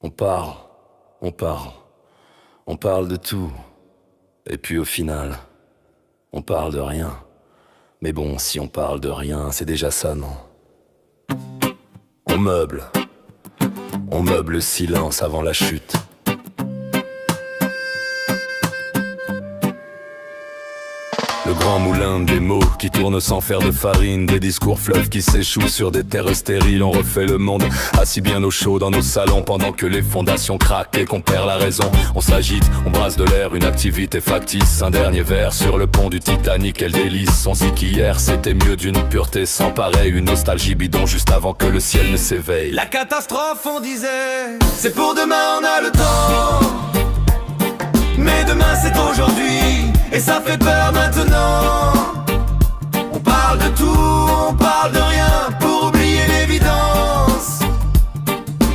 On parle, on parle, on parle de tout. Et puis au final, on parle de rien. Mais bon, si on parle de rien, c'est déjà ça, non? On meuble le silence avant la chute. Le grand moulin des mots qui tourne sans faire de farine, des discours fleuves qui s'échouent sur des terres stériles. On refait le monde assis bien au chaud dans nos salons pendant que les fondations craquent et qu'on perd la raison. On s'agite, on brasse de l'air, une activité factice. Un dernier verre sur le pont du Titanic, quel délice. On sait qu'hier c'était mieux d'une pureté sans pareil. Une nostalgie bidon juste avant que le ciel ne s'éveille. La catastrophe on disait, c'est pour demain on a le temps. Mais demain c'est aujourd'hui, et ça fait peur maintenant. On parle de tout, on parle de rien, pour oublier l'évidence.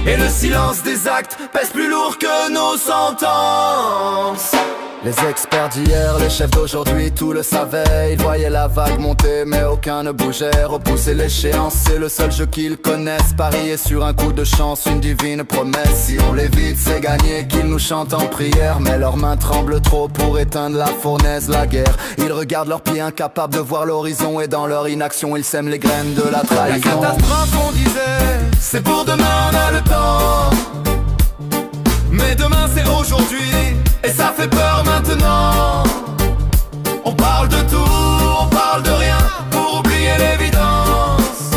Et le silence des actes pèse plus lourd que nos sentences. Les experts d'hier, les chefs d'aujourd'hui, tout le savaient. Ils voyaient la vague monter mais aucun ne bougeait. Repousser l'échéance, c'est le seul jeu qu'ils connaissent. Parier sur un coup de chance, une divine promesse. Si on l'évite, c'est gagné, qu'ils nous chantent en prière. Mais leurs mains tremblent trop pour éteindre la fournaise, la guerre. Ils regardent leurs pieds incapables de voir l'horizon. Et dans leur inaction, ils sèment les graines de la trahison. La catastrophe on disait, c'est pour demain on a le temps. Mais demain c'est aujourd'hui, et ça fait peur maintenant. On parle de tout, on parle de rien, pour oublier l'évidence.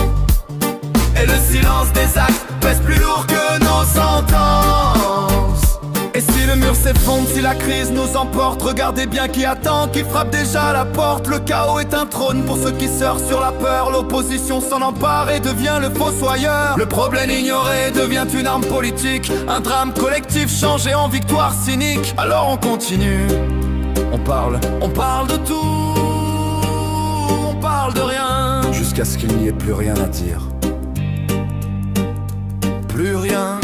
Et le silence des actes pèse plus lourd que nos sentences. Et si le mur s'effondre, si la crise nous emporte, regardez bien qui attend, qui frappe déjà à la porte. Le chaos est un trône pour ceux qui surfent sur la peur. L'opposition s'en empare et devient le fossoyeur. Le problème ignoré devient une arme politique, un drame collectif changé en victoire cynique. Alors on continue, on parle de tout, on parle de rien, jusqu'à ce qu'il n'y ait plus rien à dire. plus rien.